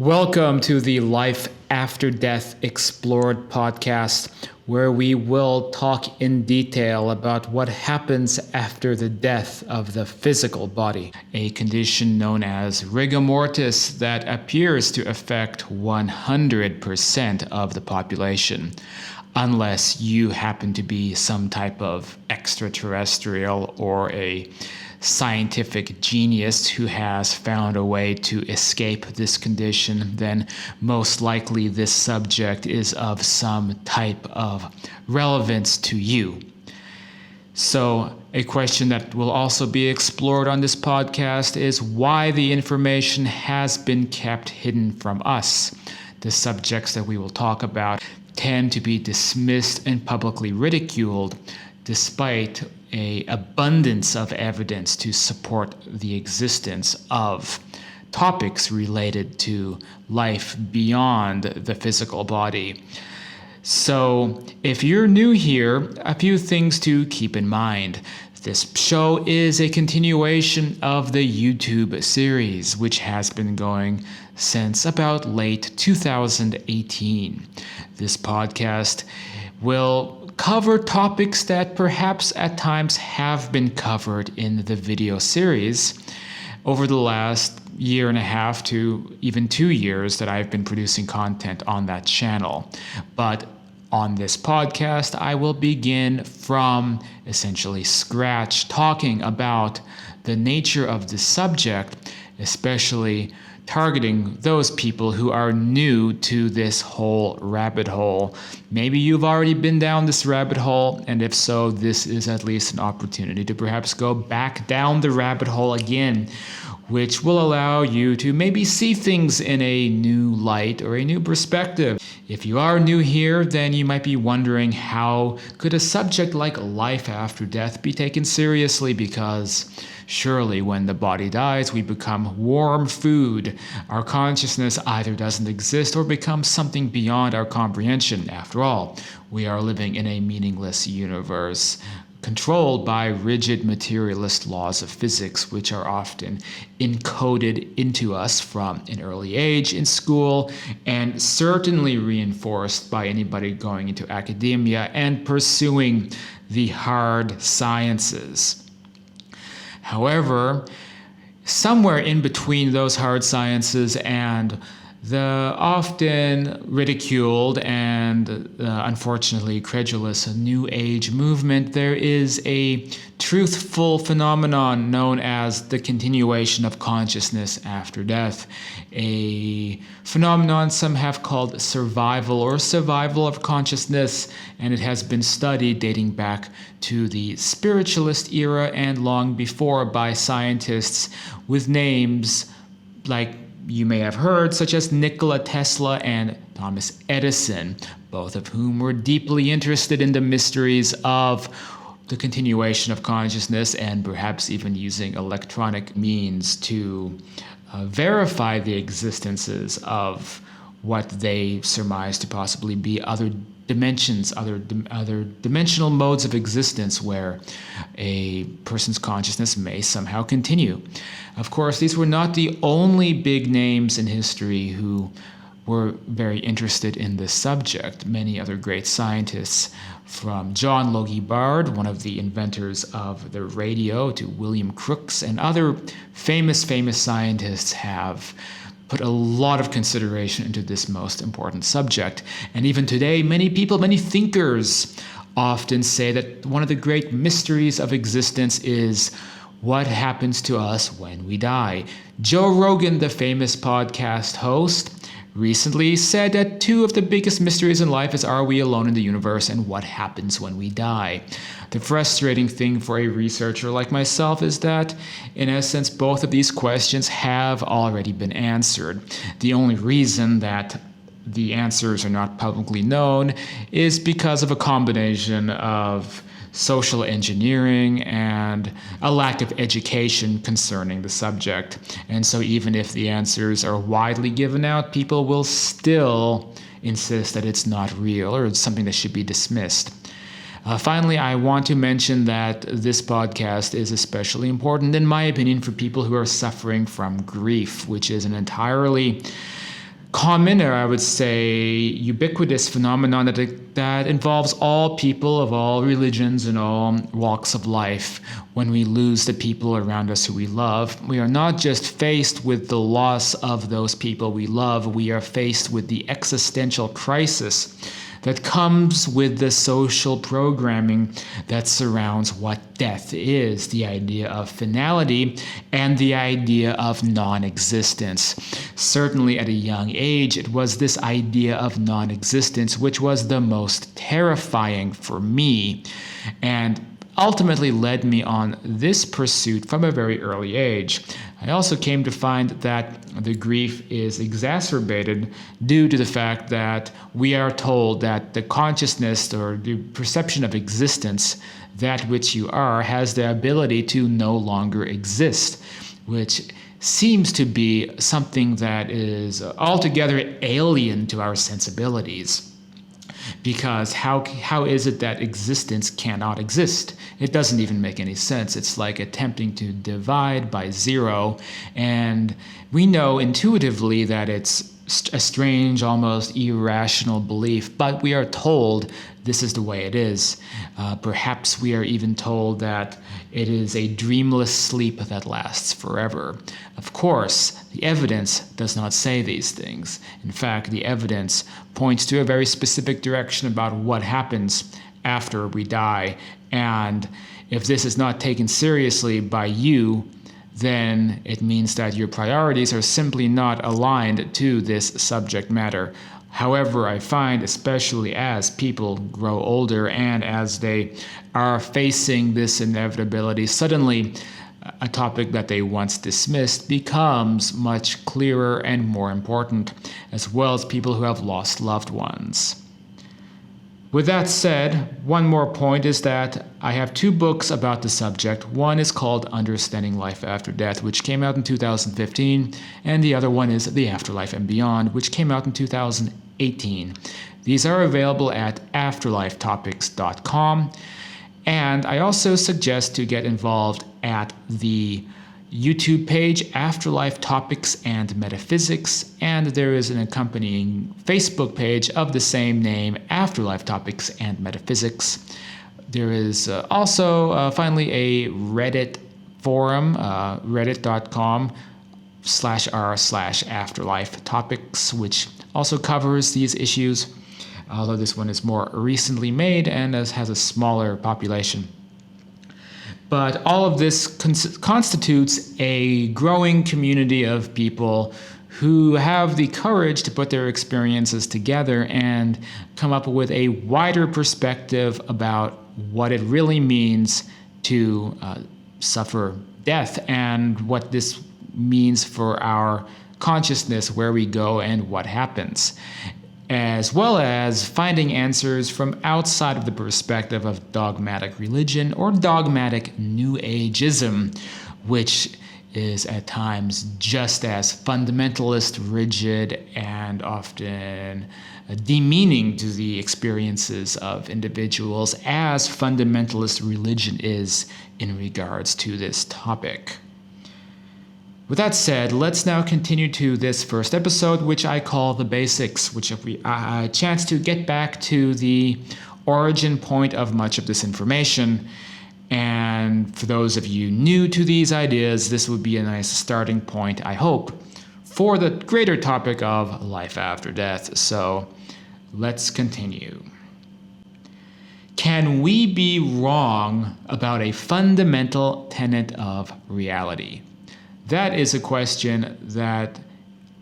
Welcome to the Life After Death Explored podcast, where we will talk in detail about what happens after the death of the physical body, a condition known as rigor mortis that appears to affect 100% of the population, unless you happen to be some type of extraterrestrial or a scientific genius who has found a way to escape this condition. Then most likely this subject is of some type of relevance to you. So a question that will also be explored on this podcast is why the information has been kept hidden from us. The subjects that we will talk about tend to be dismissed and publicly ridiculed, despite an abundance of evidence to support the existence of topics related to life beyond the physical body. So, if you're new here, a few things to keep in mind. This show is a continuation of the YouTube series, which has been going since about late 2018. This podcast will cover topics that perhaps at times have been covered in the video series over the last year and a half to even 2 years that I've been producing content on that channel. But on this podcast, I will begin from essentially scratch, talking about the nature of the subject, especially targeting those people who are new to this whole rabbit hole. Maybe you've already been down this rabbit hole, and if so, this is at least an opportunity to perhaps go back down the rabbit hole again, which will allow you to maybe see things in a new light or a new perspective. If you are new here, then you might be wondering, how could a subject like life after death be taken seriously? Because surely when the body dies, we become warm food. Our consciousness either doesn't exist or becomes something beyond our comprehension. After all, we are living in a meaningless universe, controlled by rigid materialist laws of physics, which are often encoded into us from an early age in school, and certainly reinforced by anybody going into academia and pursuing the hard sciences. However, somewhere in between those hard sciences and the often ridiculed and unfortunately credulous New Age movement, there is a truthful phenomenon known as the continuation of consciousness after death, a phenomenon some have called survival of consciousness, and it has been studied dating back to the spiritualist era and long before by scientists with names like you may have heard, such as Nikola Tesla and Thomas Edison, both of whom were deeply interested in the mysteries of the continuation of consciousness and perhaps even using electronic means to verify the existences of what they surmise to possibly be other dimensions, other dimensional modes of existence where a person's consciousness may somehow continue. Of course, these were not the only big names in history who were very interested in this subject. Many other great scientists, from John Logie Baird, one of the inventors of the radio, to William Crookes, and other famous scientists have put a lot of consideration into this most important subject. And even today, many people, many thinkers often say that one of the great mysteries of existence is what happens to us when we die. Joe Rogan, the famous podcast host, recently said that two of the biggest mysteries in life is, are we alone in the universe, and what happens when we die? The frustrating thing for a researcher like myself is that, in essence, both of these questions have already been answered. The only reason that the answers are not publicly known is because of a combination of social engineering and a lack of education concerning the subject. And so even if the answers are widely given out, people will still insist that it's not real or it's something that should be dismissed. Finally, I want to mention that this podcast is especially important, in my opinion, for people who are suffering from grief, which is an entirely common, or I would say ubiquitous phenomenon that involves all people of all religions and all walks of life. When we lose the people around us who we love, we are not just faced with the loss of those people we love, we are faced with the existential crisis that comes with the social programming that surrounds what death is, the idea of finality and the idea of non-existence. Certainly at a young age, it was this idea of non-existence which was the most terrifying for me, and ultimately led me on this pursuit from a very early age. I also came to find that the grief is exacerbated due to the fact that we are told that the consciousness or the perception of existence, that which you are, has the ability to no longer exist, which seems to be something that is altogether alien to our sensibilities. Because how is it that existence cannot exist? It doesn't even make any sense. It's like attempting to divide by zero, and we know intuitively that it's a strange, almost irrational belief, but we are told this is the way it is. Perhaps we are even told that it is a dreamless sleep that lasts forever. Of course, the evidence does not say these things. In fact, the evidence points to a very specific direction about what happens after we die. And if this is not taken seriously by you, then it means that your priorities are simply not aligned to this subject matter. However, I find, especially as people grow older and as they are facing this inevitability, suddenly a topic that they once dismissed becomes much clearer and more important, as well as people who have lost loved ones. With that said, one more point is that I have two books about the subject. One is called Understanding Life After Death, which came out in 2015, and the other one is The Afterlife and Beyond, which came out in 2018. These are available at afterlifetopics.com, and I also suggest to get involved at the YouTube page, Afterlife Topics and Metaphysics, and there is an accompanying Facebook page of the same name, Afterlife Topics and Metaphysics. There is also finally a Reddit forum, reddit.com/r/afterlife topics, which also covers these issues, although this one is more recently made and has a smaller population. But all of this constitutes a growing community of people who have the courage to put their experiences together and come up with a wider perspective about what it really means to suffer death and what this means for our consciousness, where we go and what happens, as well as finding answers from outside of the perspective of dogmatic religion or dogmatic New Ageism, which is at times just as fundamentalist, rigid, and often demeaning to the experiences of individuals as fundamentalist religion is in regards to this topic. With that said, let's now continue to this first episode, which I call The Basics, which if we a chance to get back to the origin point of much of this information. And for those of you new to these ideas, this would be a nice starting point, I hope, for the greater topic of life after death. So let's continue. Can we be wrong about a fundamental tenet of reality? That is a question that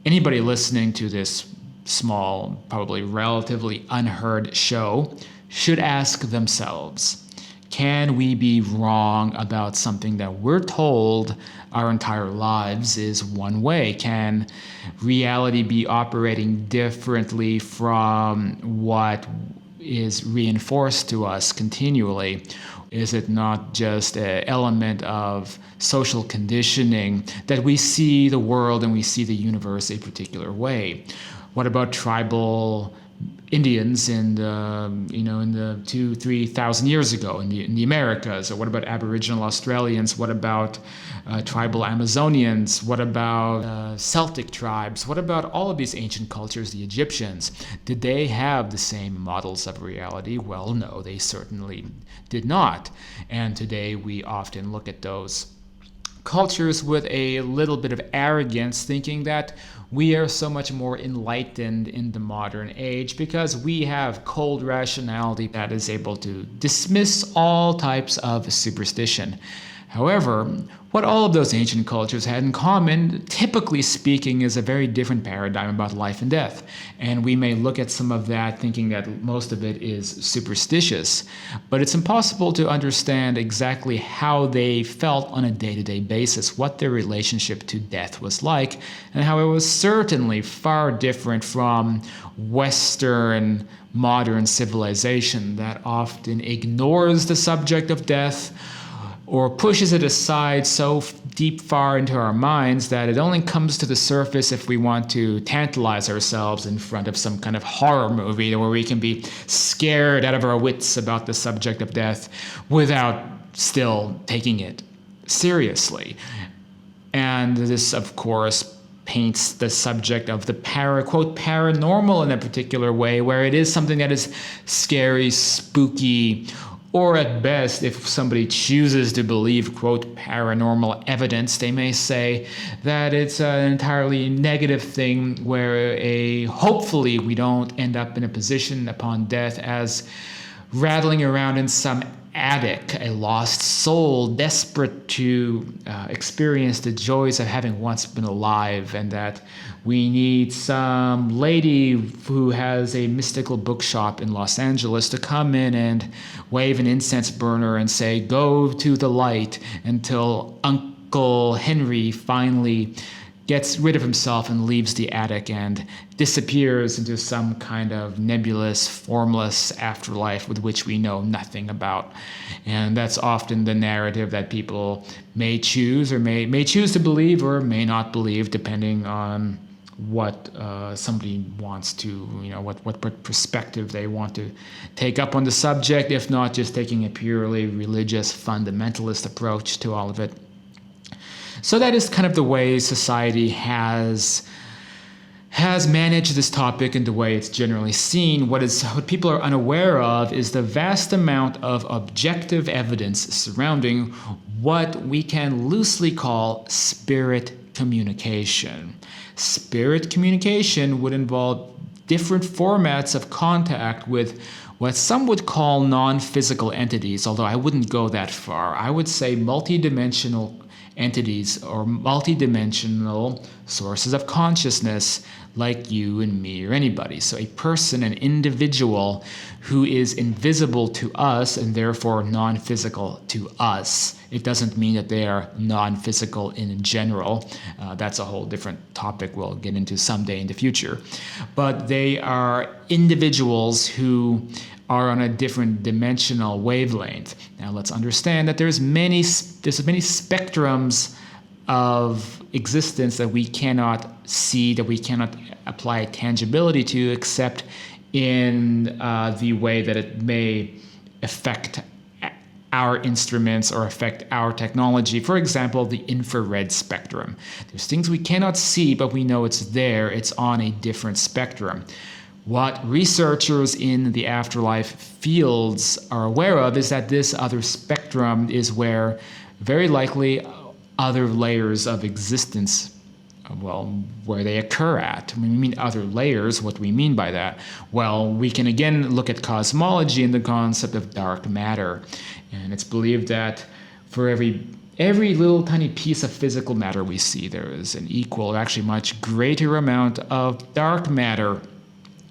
anybody listening to this small, probably relatively unheard show should ask themselves. Can we be wrong about something that we're told our entire lives is one way? Can reality be operating differently from what is reinforced to us continually? Is it not just an element of social conditioning that we see the world and we see the universe a particular way? What about tribal Indians in the 2,000-3,000 years ago in the Americas? Or what about Aboriginal Australians? What about tribal Amazonians? What about Celtic tribes? What about all of these ancient cultures, the Egyptians? Did they have the same models of reality? Well, no, they certainly did not. And today we often look at those cultures with a little bit of arrogance, thinking that we are so much more enlightened in the modern age because we have cold rationality that is able to dismiss all types of superstition. However, what all of those ancient cultures had in common, typically speaking, is a very different paradigm about life and death. And we may look at some of that thinking that most of it is superstitious, but it's impossible to understand exactly how they felt on a day-to-day basis, what their relationship to death was like, and how it was certainly far different from Western modern civilization that often ignores the subject of death or pushes it aside so deep far into our minds that it only comes to the surface if we want to tantalize ourselves in front of some kind of horror movie where we can be scared out of our wits about the subject of death without still taking it seriously. And this, of course, paints the subject of the quote, paranormal in a particular way, where it is something that is scary, spooky, or at best, if somebody chooses to believe, quote, paranormal evidence, they may say that it's an entirely negative thing where hopefully we don't end up in a position upon death as rattling around in some attic, a lost soul desperate to experience the joys of having once been alive, and that we need some lady who has a mystical bookshop in Los Angeles to come in and wave an incense burner and say, "Go to the light," until Uncle Henry finally gets rid of himself and leaves the attic and disappears into some kind of nebulous, formless afterlife with which we know nothing about. And that's often the narrative that people may choose or may choose to believe or may not believe, depending on what somebody wants to, what perspective they want to take up on the subject, if not just taking a purely religious fundamentalist approach to all of it. So that is kind of the way society has managed this topic and the way it's generally seen. What people are unaware of is the vast amount of objective evidence surrounding what we can loosely call spirit communication. Spirit communication would involve different formats of contact with what some would call non-physical entities, although I wouldn't go that far. I would say multidimensional entities or multidimensional sources of consciousness like you and me or anybody. So a person, an individual who is invisible to us and therefore non-physical to us. It doesn't mean that they are non-physical in general. That's a whole different topic we'll get into someday in the future. But they are individuals who are on a different dimensional wavelength. Now let's understand that there's many spectrums of existence that we cannot see, that we cannot apply tangibility to, except in the way that it may affect our instruments or affect our technology. For example, the infrared spectrum. There's things we cannot see, but we know it's there. It's on a different spectrum. What researchers in the afterlife fields are aware of is that this other spectrum is where very likely other layers of existence, where they occur at. When we mean other layers, what do we mean by that? Well, we can again look at cosmology and the concept of dark matter. And it's believed that for every little tiny piece of physical matter we see, there is an equal, or actually much greater amount of dark matter,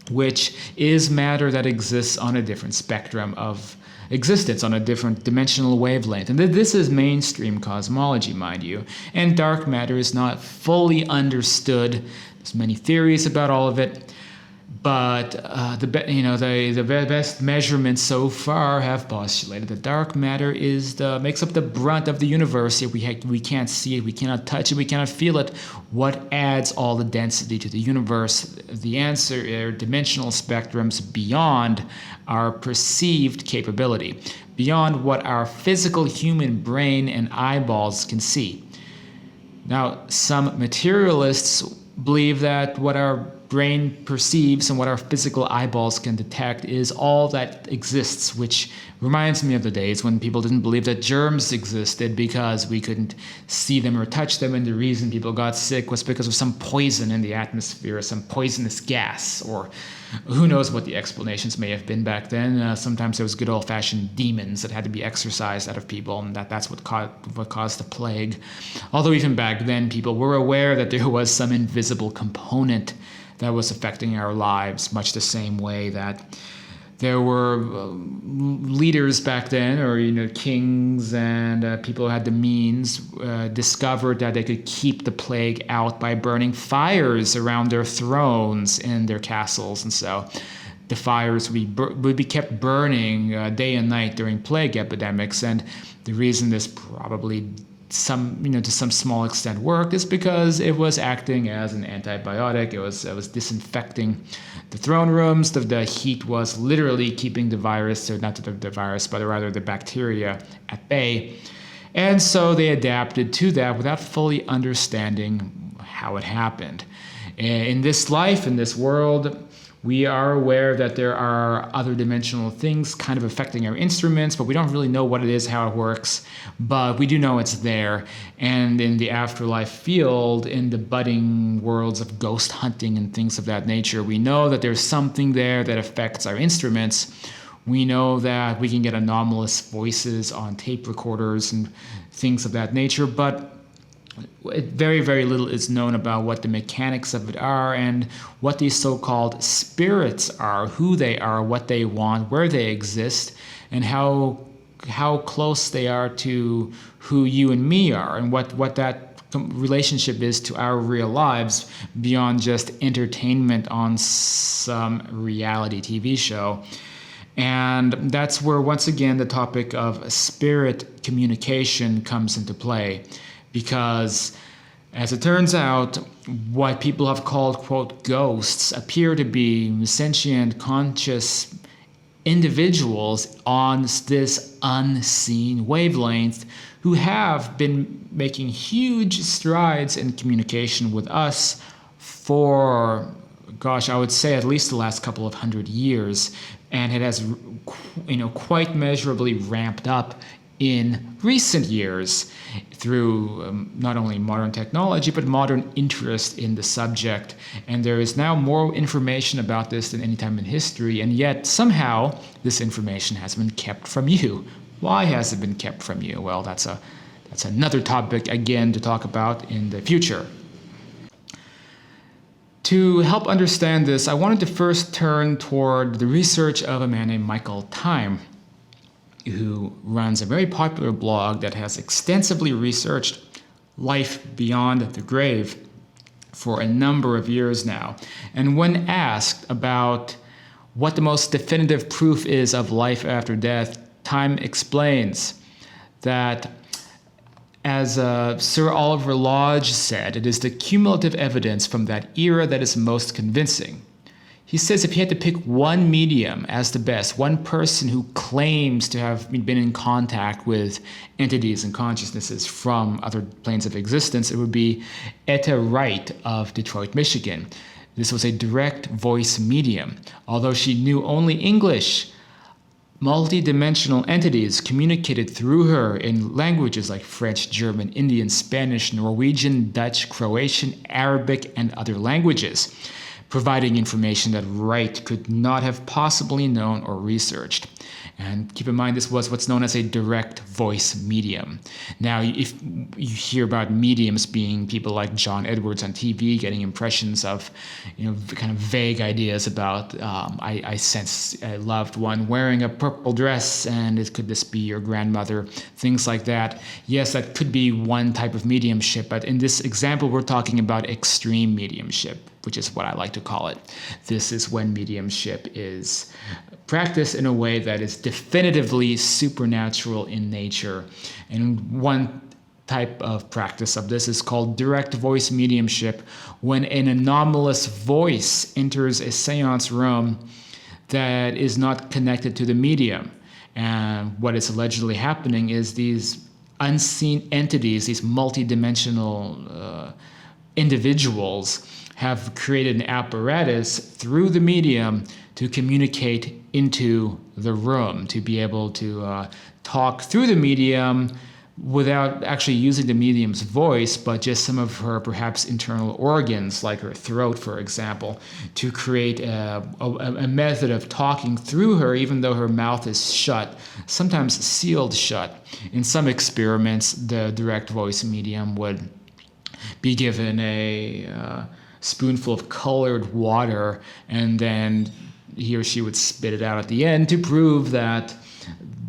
which is matter that exists on a different spectrum of existence, on a different dimensional wavelength. And this is mainstream cosmology, mind you. And dark matter is not fully understood. There's many theories about all of it. But the best measurements so far have postulated that dark matter makes up the brunt of the universe. Yet we can't see it, we cannot touch it, we cannot feel it. What adds all the density to the universe? The answer are dimensional spectrums beyond our perceived capability, beyond what our physical human brain and eyeballs can see. Now, some materialists believe that what our brain perceives and what our physical eyeballs can detect is all that exists, which reminds me of the days when people didn't believe that germs existed because we couldn't see them or touch them, and the reason people got sick was because of some poison in the atmosphere, some poisonous gas, or who knows what the explanations may have been back then. Sometimes there was good old-fashioned demons that had to be exorcised out of people, and that's what caused the plague. Although even back then, people were aware that there was some invisible component that was affecting our lives, much the same way that there were leaders back then, or kings and people who had the means, discovered that they could keep the plague out by burning fires around their thrones in their castles, and so the fires would be kept burning day and night during plague epidemics. And the reason this probably to some small extent worked is because it was acting as an antibiotic. It was disinfecting the throne rooms. The heat was literally keeping the virus, or not the virus, but rather the bacteria at bay. And so they adapted to that without fully understanding how it happened. In this life, in this world, we are aware that there are other dimensional things kind of affecting our instruments, but we don't really know what it is, how it works, but we do know it's there. And in the afterlife field, in the budding worlds of ghost hunting and things of that nature, we know that there's something there that affects our instruments. We know that we can get anomalous voices on tape recorders and things of that nature, but very, very little is known about what the mechanics of it are and what these so-called spirits are, who they are, what they want, where they exist, and how close they are to who you and me are, and what that relationship is to our real lives beyond just entertainment on some reality TV show. And that's where, once again, the topic of spirit communication comes into play. Because, as it turns out, what people have called, quote, ghosts appear to be sentient, conscious individuals on this unseen wavelength who have been making huge strides in communication with us for, I would say at least the last couple of 100 years. And it has, quite measurably ramped up in recent years through not only modern technology, but modern interest in the subject. And there is now more information about this than any time in history, and yet somehow this information has been kept from you. Why has it been kept from you? Well, that's another topic, again, to talk about in the future. To help understand this, I wanted to first turn toward the research of a man named Michael Time, who runs a very popular blog that has extensively researched life beyond the grave for a number of years now. And when asked about what the most definitive proof is of life after death, Time explains that, as Sir Oliver Lodge said, it is the cumulative evidence from that era that is most convincing. He says if he had to pick one medium as the best, one person who claims to have been in contact with entities and consciousnesses from other planes of existence, it would be Etta Wright of Detroit, Michigan. This was a direct voice medium. Although she knew only English, multi-dimensional entities communicated through her in languages like French, German, Indian, Spanish, Norwegian, Dutch, Croatian, Arabic, and other languages, providing information that Wright could not have possibly known or researched. And keep in mind, this was what's known as a direct voice medium. Now, if you hear about mediums being people like John Edwards on TV, getting impressions of, kind of vague ideas about, I sense a loved one wearing a purple dress, and could this be your grandmother? Things like that. Yes, that could be one type of mediumship, but in this example, we're talking about extreme mediumship, which is what I like to call it. This is when mediumship is practiced in a way that is definitively supernatural in nature. And one type of practice of this is called direct voice mediumship, when an anomalous voice enters a seance room that is not connected to the medium. And what is allegedly happening is these unseen entities, these multidimensional individuals, have created an apparatus through the medium to communicate into the room, to be able to talk through the medium without actually using the medium's voice, but just some of her perhaps internal organs, like her throat, for example, to create a method of talking through her, even though her mouth is shut, sometimes sealed shut. In some experiments, the direct voice medium would be given a spoonful of colored water, and then he or she would spit it out at the end to prove that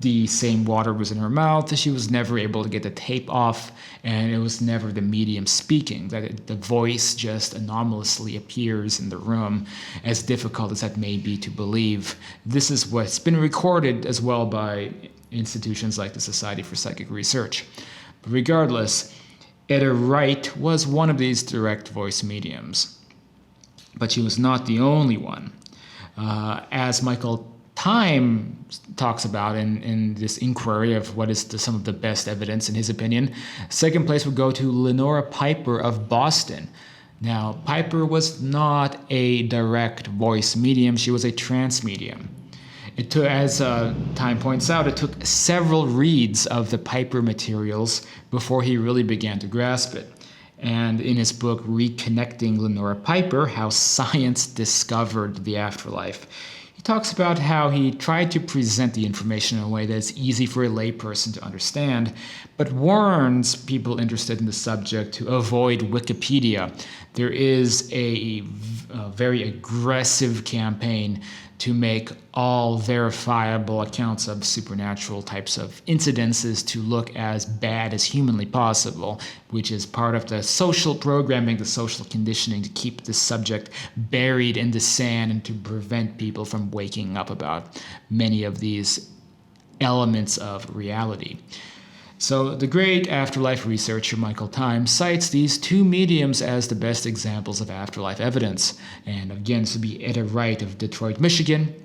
the same water was in her mouth. She was never able to get the tape off, and it was never the medium speaking, that the voice just anomalously appears in the room, as difficult as that may be to believe. This is what's been recorded as well by institutions like the Society for Psychic Research. But regardless, Etta Wright was one of these direct voice mediums, but she was not the only one. As Michael Time talks about in this inquiry of what is some of the best evidence in his opinion, second place would go to Lenora Piper of Boston. Now, Piper was not a direct voice medium, she was a trance medium. It took, as Time points out, it took several reads of the Piper materials before he really began to grasp it. And in his book, Reconnecting Lenora Piper, How Science Discovered the Afterlife, he talks about how he tried to present the information in a way that's easy for a layperson to understand, but warns people interested in the subject to avoid Wikipedia. There is a very aggressive campaign to make all verifiable accounts of supernatural types of incidences to look as bad as humanly possible, which is part of the social programming, the social conditioning to keep the subject buried in the sand and to prevent people from waking up about many of these elements of reality. So the great afterlife researcher Michael Time cites these two mediums as the best examples of afterlife evidence. And again, this would be Etta Wright of Detroit, Michigan,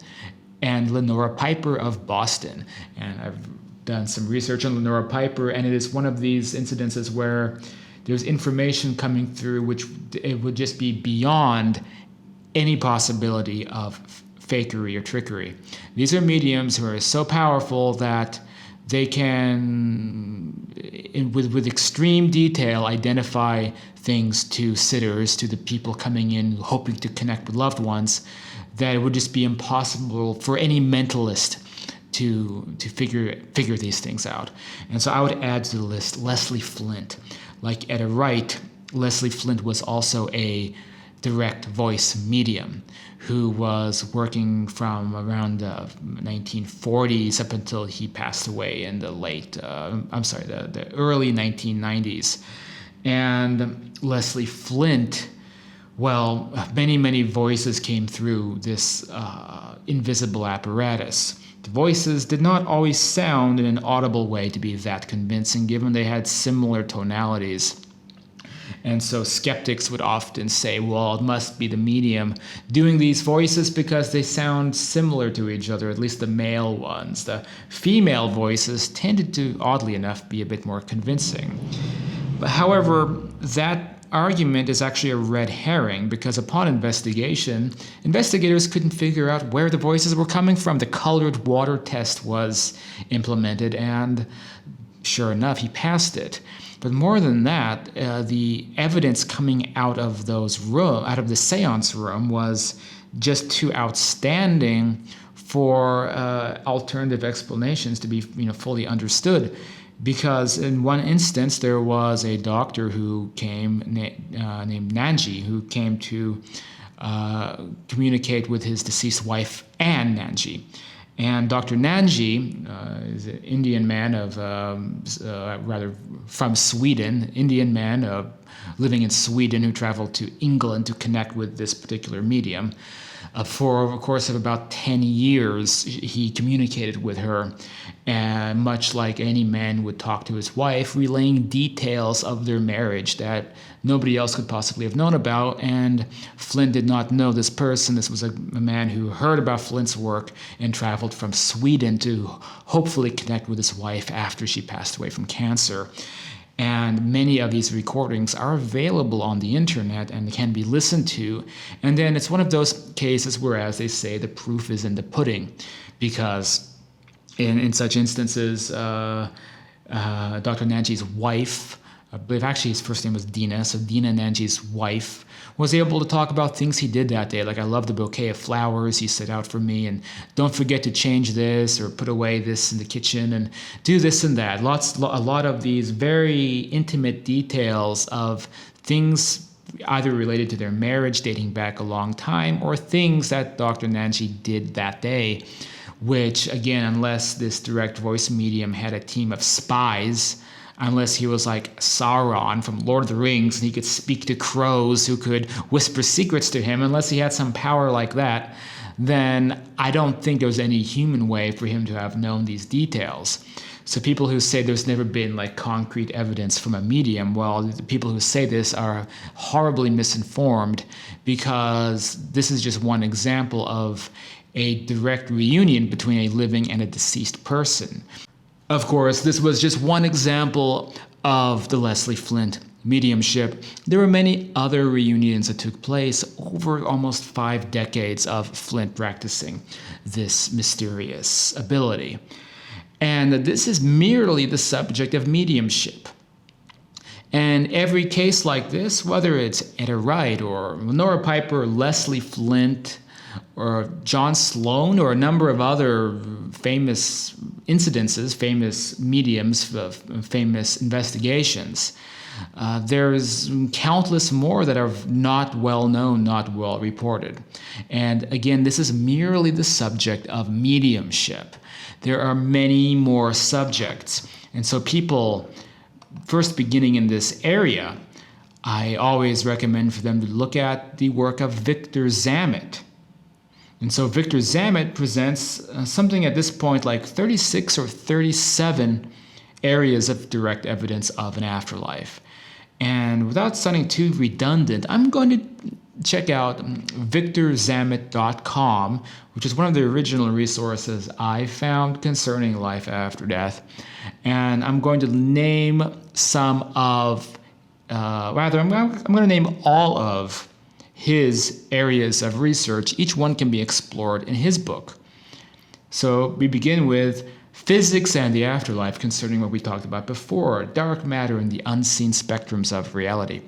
and Lenora Piper of Boston. And I've done some research on Lenora Piper, and it is one of these incidences where there's information coming through which it would just be beyond any possibility of fakery or trickery. These are mediums who are so powerful that they can, with extreme detail, identify things to sitters, to the people coming in hoping to connect with loved ones, that it would just be impossible for any mentalist to figure these things out. And so I would add to the list Leslie Flint. Like Etta Wright, Leslie Flint was also a direct voice medium who was working from around the 1940s up until he passed away in the the early 1990s. And Leslie Flint, well, many voices came through this invisible apparatus. The voices did not always sound in an audible way to be that convincing, given they had similar tonalities. And so skeptics would often say, well, it must be the medium doing these voices because they sound similar to each other, at least the male ones. The female voices tended to, oddly enough, be a bit more convincing. But however, that argument is actually a red herring because upon investigation, investigators couldn't figure out where the voices were coming from. The colored water test was implemented, and sure enough, he passed it. But more than that, the evidence coming out of the seance room was just too outstanding for alternative explanations to be, fully understood. Because in one instance, there was a doctor who came named Nanji, who came to communicate with his deceased wife, Anne Nanji. And Dr. Nanji is an Indian man from Sweden, Indian man, living in Sweden who traveled to England to connect with this particular medium. For a course of about 10 years, he communicated with her, and much like any man would talk to his wife, relaying details of their marriage that nobody else could possibly have known about. And Flint did not know this person. This was a man who heard about Flint's work and traveled from Sweden to hopefully connect with his wife after she passed away from cancer. And many of these recordings are available on the internet and can be listened to. And then it's one of those cases where, as they say, the proof is in the pudding, because in such instances, Dr. Nanji's wife, I believe actually his first name was Dina, so Dina Nanji's wife, was able to talk about things he did that day. Like, I love the bouquet of flowers he set out for me, and don't forget to change this or put away this in the kitchen and do this and that. A lot of these very intimate details of things either related to their marriage dating back a long time or things that Dr. Nanji did that day, which, again, unless this direct voice medium had a team of spies, unless he was like Sauron from Lord of the Rings and he could speak to crows who could whisper secrets to him, unless he had some power like that, then I don't think there was any human way for him to have known these details. So people who say there's never been like concrete evidence from a medium, well, the people who say this are horribly misinformed, because this is just one example of a direct reunion between a living and a deceased person. Of course, this was just one example of the Leslie Flint mediumship. There were many other reunions that took place over almost 5 decades of Flint practicing this mysterious ability. And this is merely the subject of mediumship. And every case like this, whether it's Etta Wright or Nora Piper, Leslie Flint, or John Sloan, or a number of other famous incidences, famous mediums, famous investigations, there's countless more that are not well known, not well reported. And again, this is merely the subject of mediumship. There are many more subjects. And so people first beginning in this area, I always recommend for them to look at the work of Victor Zamet. And so Victor Zamet presents something at this point like 36 or 37 areas of direct evidence of an afterlife. And without sounding too redundant, I'm going to check out victorzamet.com, which is one of the original resources I found concerning life after death. And I'm going to name some of, I'm going to name all of his areas of research. Each one can be explored in his book. So we begin with Physics and the Afterlife, concerning what we talked about before, dark matter and the unseen spectrums of reality.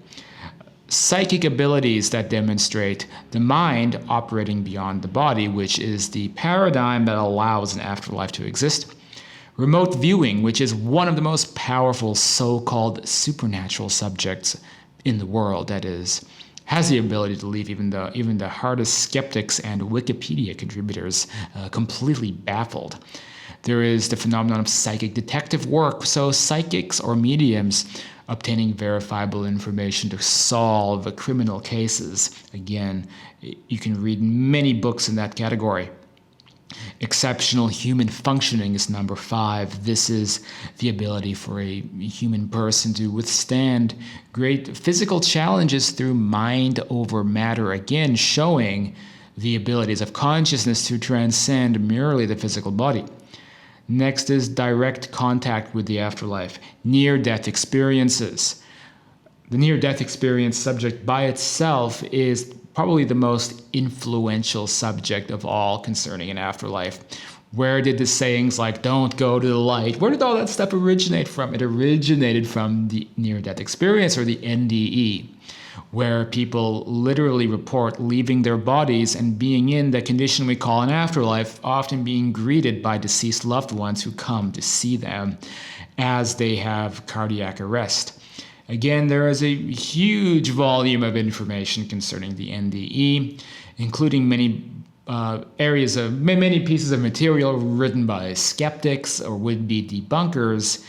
Psychic abilities that demonstrate the mind operating beyond the body, which is the paradigm that allows an afterlife to exist. Remote viewing, which is one of the most powerful so-called supernatural subjects in the world, that is, has the ability to leave even the hardest skeptics and Wikipedia contributors completely baffled. There is the phenomenon of psychic detective work, so psychics or mediums obtaining verifiable information to solve criminal cases. Again, you can read many books in that category. Exceptional human functioning is number 5. This is the ability for a human person to withstand great physical challenges through mind over matter, again showing the abilities of consciousness to transcend merely the physical body. Next is direct contact with the afterlife, near-death experiences. The near-death experience subject by itself is probably the most influential subject of all concerning an afterlife. Where did the sayings like "don't go to the light," where did all that stuff originate from? It originated from the near-death experience, or the NDE, where people literally report leaving their bodies and being in the condition we call an afterlife, often being greeted by deceased loved ones who come to see them as they have cardiac arrest. Again, there is a huge volume of information concerning the NDE, including many pieces of material written by skeptics or would-be debunkers.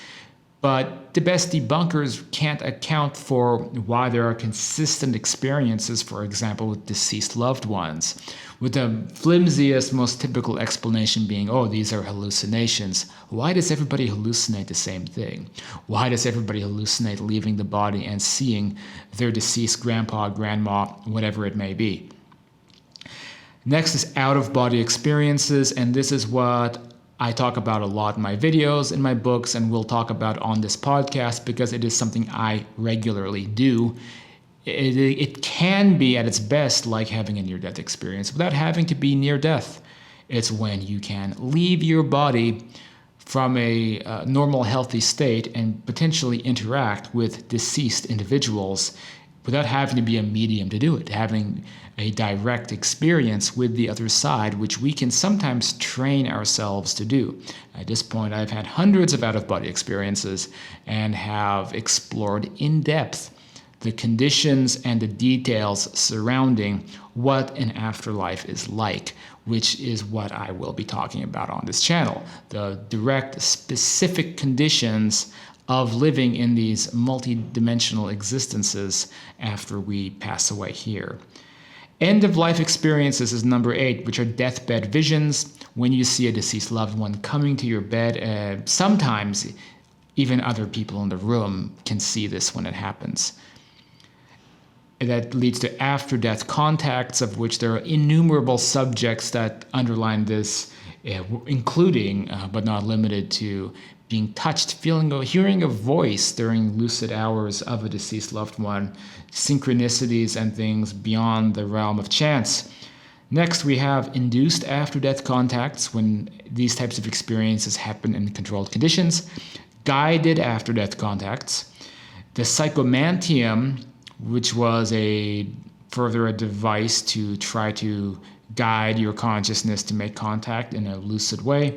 But the best debunkers can't account for why there are consistent experiences, for example, with deceased loved ones, with the flimsiest, most typical explanation being, oh, these are hallucinations. Why does everybody hallucinate the same thing? Why does everybody hallucinate leaving the body and seeing their deceased grandpa, grandma, whatever it may be? Next is out-of-body experiences, and this is what I talk about a lot in my videos, in my books, and we'll talk about on this podcast because it is something I regularly do. It can be at its best like having a near-death experience without having to be near death. It's when you can leave your body from a normal, healthy state and potentially interact with deceased individuals without having to be a medium to do it, having a direct experience with the other side, which we can sometimes train ourselves to do. At this point, I've had hundreds of out-of-body experiences and have explored in depth the conditions and the details surrounding what an afterlife is like, which is what I will be talking about on this channel. The direct, specific conditions of living in these multi-dimensional existences after we pass away here. End-of-life experiences is number 8, which are deathbed visions. When you see a deceased loved one coming to your bed, sometimes even other people in the room can see this when it happens. That leads to after-death contacts, of which there are innumerable subjects that underline this, including, but not limited to, being touched, feeling or hearing a voice during lucid hours of a deceased loved one, synchronicities and things beyond the realm of chance. Next, we have induced after-death contacts, when these types of experiences happen in controlled conditions. Guided after-death contacts. The psychomantium, which was further a device to try to guide your consciousness to make contact in a lucid way.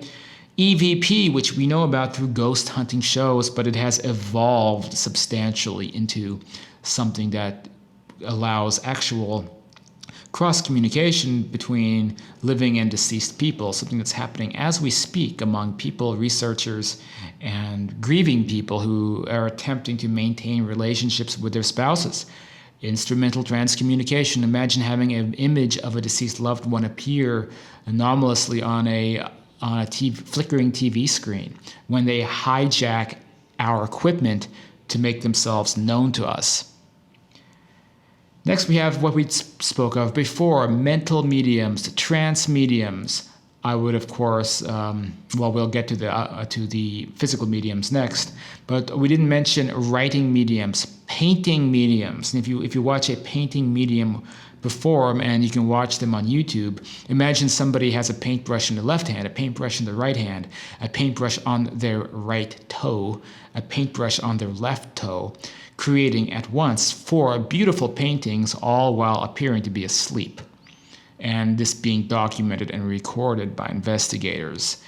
EVP, which we know about through ghost hunting shows, but it has evolved substantially into something that allows actual cross-communication between living and deceased people, something that's happening as we speak among people, researchers, and grieving people who are attempting to maintain relationships with their spouses. Instrumental transcommunication. Imagine having an image of a deceased loved one appear anomalously on a flickering TV screen when they hijack our equipment to make themselves known to us. Next, we have what we spoke of before, mental mediums, trance mediums. I would, of course, we'll get to the physical mediums next, but we didn't mention writing mediums, painting mediums. And if you watch a painting medium perform, and you can watch them on YouTube, imagine somebody has a paintbrush in the left hand, a paintbrush in the right hand, a paintbrush on their right toe, a paintbrush on their left toe, creating at once 4 beautiful paintings, all while appearing to be asleep. And this being documented and recorded by investigators.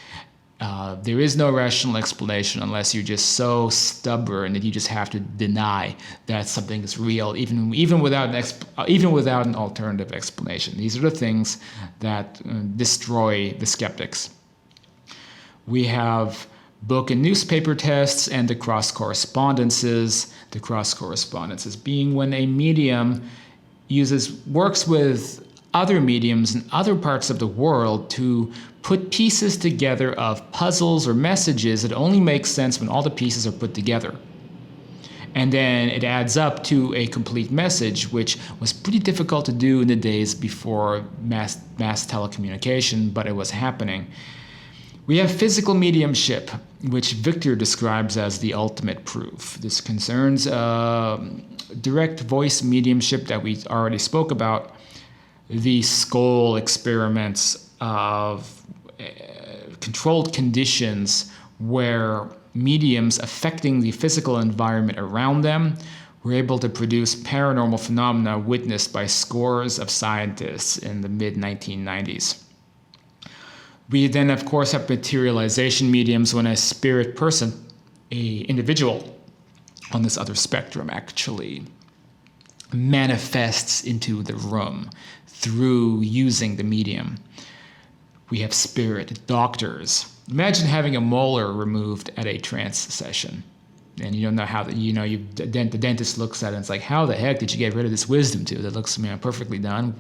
There is no rational explanation unless you're just so stubborn that you just have to deny that something is real, even without an alternative explanation. These are the things that destroy the skeptics. We have book and newspaper tests and the cross correspondences. The cross correspondences being when a medium works with other mediums in other parts of the world to put pieces together of puzzles or messages that only make sense when all the pieces are put together. And then it adds up to a complete message, which was pretty difficult to do in the days before mass telecommunication, but it was happening. We have physical mediumship, which Victor describes as the ultimate proof. This concerns direct voice mediumship that we already spoke about, the Skoll experiments of controlled conditions where mediums affecting the physical environment around them were able to produce paranormal phenomena witnessed by scores of scientists in the mid-1990s. We then, of course, have materialization mediums when a spirit person, an individual on this other spectrum, actually manifests into the room through using the medium. We have spirit doctors. Imagine having a molar removed at a trance session. and you don't know how, the dentist looks at it and it's like, how the heck did you get rid of this wisdom tooth? It looks perfectly done.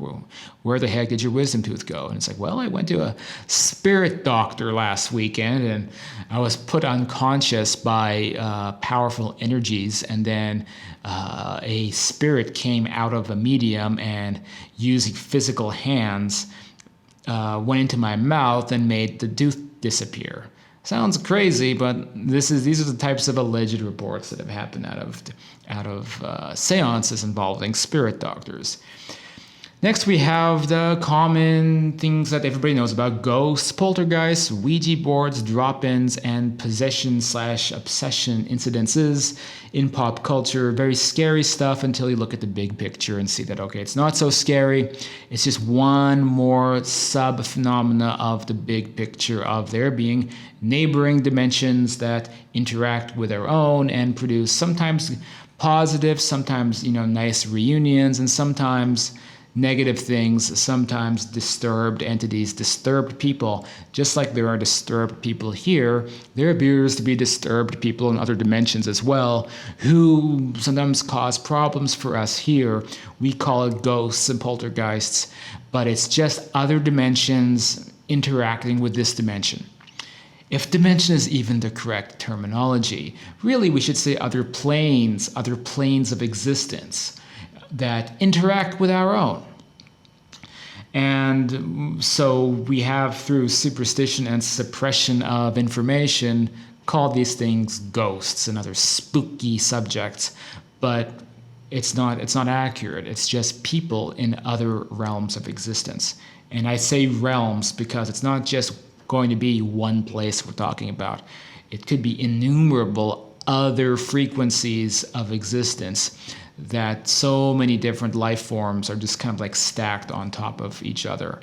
Where the heck did your wisdom tooth go? And it's like, well, I went to a spirit doctor last weekend and I was put unconscious by powerful energies, and then a spirit came out of a medium and using physical hands went into my mouth and made the tooth disappear. Sounds crazy, but these are the types of alleged reports that have happened out of seances involving spirit doctors. Next, we have the common things that everybody knows about: ghosts, poltergeists, Ouija boards, drop-ins, and possession/obsession incidences in pop culture. Very scary stuff until you look at the big picture and see that, okay, it's not so scary. It's just one more sub-phenomena of the big picture of there being neighboring dimensions that interact with our own and produce sometimes positive, sometimes, nice reunions, and sometimes negative things, sometimes disturbed entities, disturbed people. Just like there are disturbed people here, there appears to be disturbed people in other dimensions as well, who sometimes cause problems for us here. We call it ghosts and poltergeists, but it's just other dimensions interacting with this dimension. If dimension is even the correct terminology, really we should say other planes of existence that interact with our own. And so we have, through superstition and suppression of information, called these things ghosts and other spooky subjects, but it's not accurate. It's just people in other realms of existence. And I say realms because it's not just going to be one place we're talking about. It could be innumerable other frequencies of existence, that so many different life forms are just kind of like stacked on top of each other.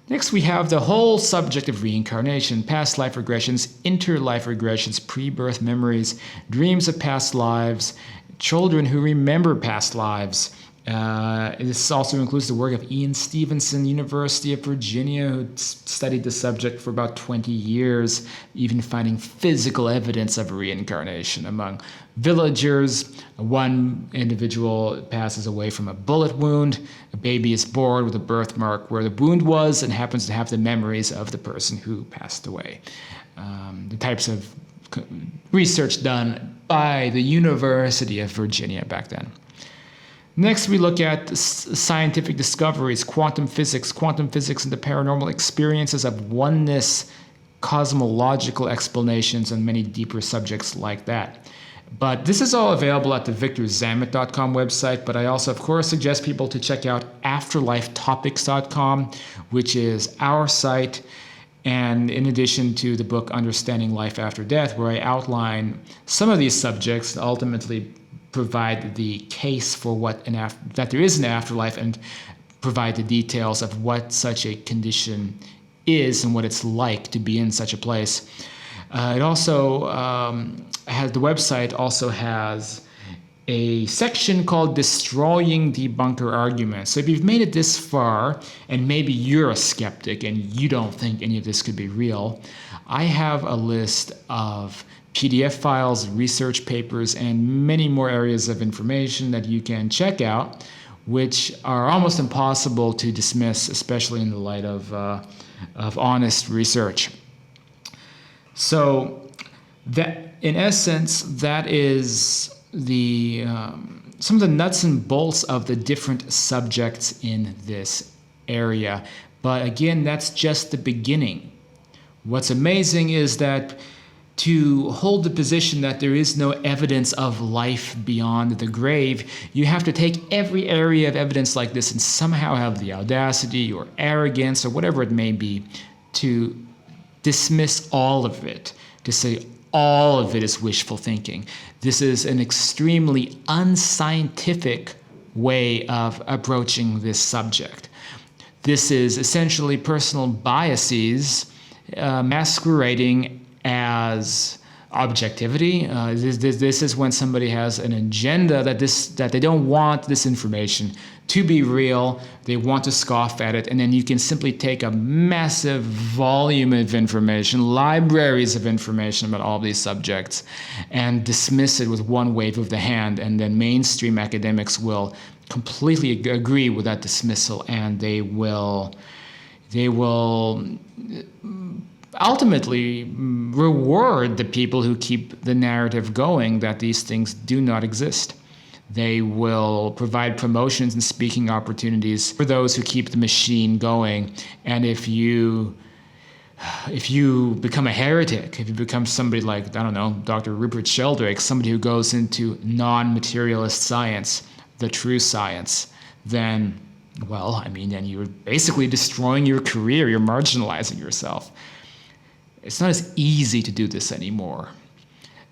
Next, we have the whole subject of reincarnation, past life regressions, inter-life regressions, pre-birth memories, dreams of past lives, children who remember past lives. This also includes the work of Ian Stevenson, University of Virginia, who studied the subject for about 20 years, even finding physical evidence of reincarnation among villagers. One individual passes away from a bullet wound. A baby is born with a birthmark where the wound was and happens to have the memories of the person who passed away. The types of research done by the University of Virginia back then. Next, we look at scientific discoveries, quantum physics and the paranormal experiences of oneness, cosmological explanations, and many deeper subjects like that. But this is all available at the victorzammit.com website, but I also, of course, suggest people to check out afterlifetopics.com, which is our site. And in addition to the book Understanding Life After Death, where I outline some of these subjects, ultimately provide the case for that there is an afterlife, and provide the details of what such a condition is and what it's like to be in such a place. It also the website also has a section called Destroying Debunker Arguments. So if you've made it this far, and maybe you're a skeptic and you don't think any of this could be real, I have a list of PDF files, research papers, and many more areas of information that you can check out, which are almost impossible to dismiss, especially in the light of honest research. So that, in essence, that is the some of the nuts and bolts of the different subjects in this area. But again, that's just the beginning. What's amazing is that to hold the position that there is no evidence of life beyond the grave, you have to take every area of evidence like this and somehow have the audacity or arrogance or whatever it may be to dismiss all of it, to say all of it is wishful thinking. This is an extremely unscientific way of approaching this subject. This is essentially personal biases masquerading as objectivity. This is when somebody has an agenda that they don't want this information to be real. They want to scoff at it, and then you can simply take a massive volume of information, libraries of information about all these subjects, and dismiss it with one wave of the hand, and then mainstream academics will completely agree with that dismissal, and they will ultimately reward the people who keep the narrative going that these things do not exist. They will provide promotions and speaking opportunities for those who keep the machine going. And if you become a heretic, if you become somebody like, I don't know, Dr. Rupert Sheldrake, somebody who goes into non-materialist science, the true science, then you're basically destroying your career. You're marginalizing yourself. It's not as easy to do this anymore.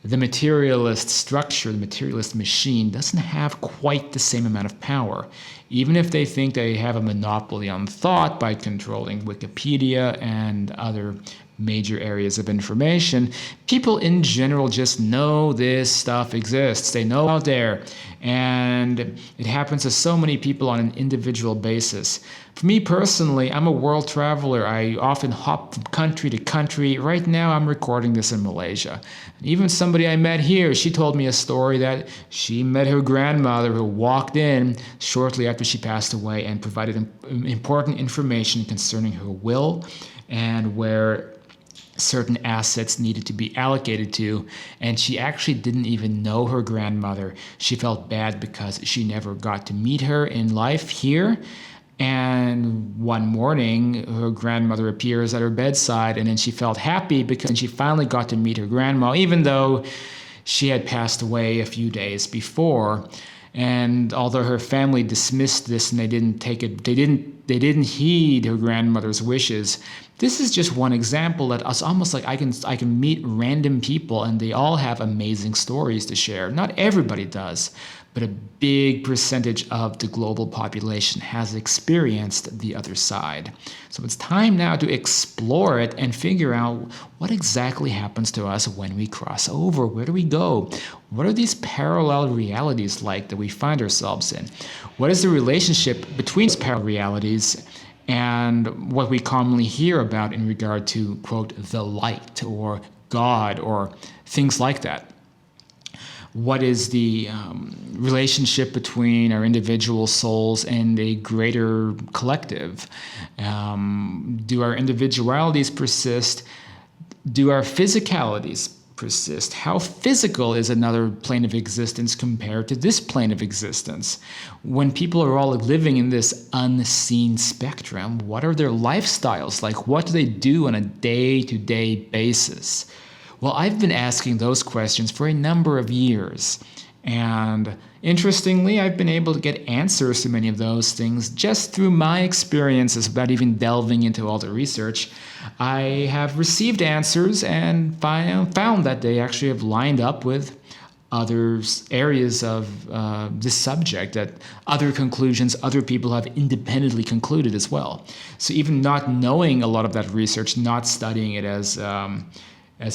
The materialist structure, the materialist machine doesn't have quite the same amount of power. Even if they think they have a monopoly on thought by controlling Wikipedia and other major areas of information, people in general just know this stuff exists. They know out there, and it happens to so many people on an individual basis. For me personally, I'm a world traveler. I often hop from country to country. Right now, I'm recording this in Malaysia. Even somebody I met here, she told me a story that she met her grandmother who walked in shortly after she passed away and provided important information concerning her will and where certain assets needed to be allocated to, and she actually didn't even know her grandmother. She felt bad because she never got to meet her in life here. And one morning, her grandmother appears at her bedside, and then she felt happy because she finally got to meet her grandma, even though she had passed away a few days before. And although her family dismissed this and they didn't take it, they didn't heed her grandmother's wishes. This is just one example that it's almost like I can meet random people and they all have amazing stories to share. Not everybody does, but a big percentage of the global population has experienced the other side. So it's time now to explore it and figure out what exactly happens to us when we cross over. Where do we go? What are these parallel realities like that we find ourselves in? What is the relationship between these parallel realities and what we commonly hear about in regard to, quote, the light or God or things like that? What is the relationship between our individual souls and a greater collective? Do our individualities persist? Do our physicalities persist? How physical is another plane of existence compared to this plane of existence? When people are all living in this unseen spectrum, what are their lifestyles like? What do they do on a day-to-day basis? Well, I've been asking those questions for a number of years. And interestingly, I've been able to get answers to many of those things just through my experiences without even delving into all the research. I have received answers and found that they actually have lined up with other areas of this subject, that other conclusions other people have independently concluded as well. So even not knowing a lot of that research, not studying it as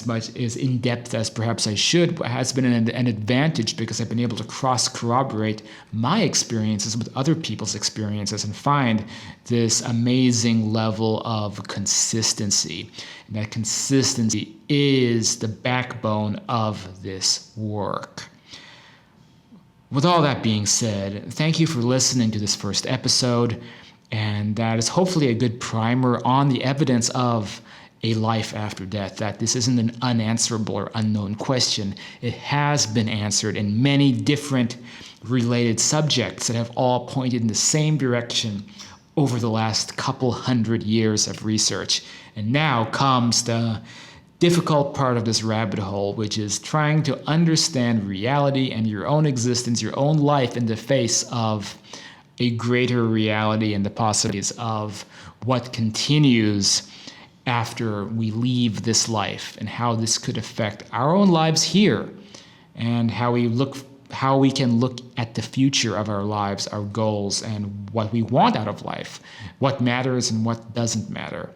much as in depth as perhaps I should, has been an advantage because I've been able to cross-corroborate my experiences with other people's experiences and find this amazing level of consistency. And that consistency is the backbone of this work. With all that being said, thank you for listening to this first episode, and that is hopefully a good primer on the evidence of a life after death, that this isn't an unanswerable or unknown question. It has been answered in many different related subjects that have all pointed in the same direction over the last couple hundred years of research. And now comes the difficult part of this rabbit hole, which is trying to understand reality and your own existence, your own life in the face of a greater reality and the possibilities of what continues after we leave this life, and how this could affect our own lives here, and how we can look at the future of our lives, our goals, and what we want out of life, what matters and what doesn't matter.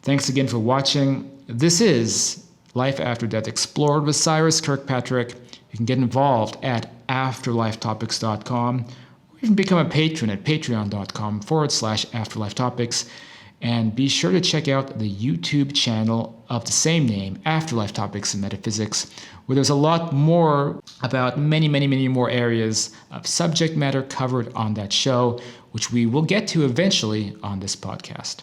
Thanks again for watching. This is Life After Death Explored with Cyrus Kirkpatrick. You can get involved at afterlifetopics.com, or even become a patron at patreon.com/afterlifetopics. And be sure to check out the YouTube channel of the same name, Afterlife Topics and Metaphysics, where there's a lot more about many, many, many more areas of subject matter covered on that show, which we will get to eventually on this podcast.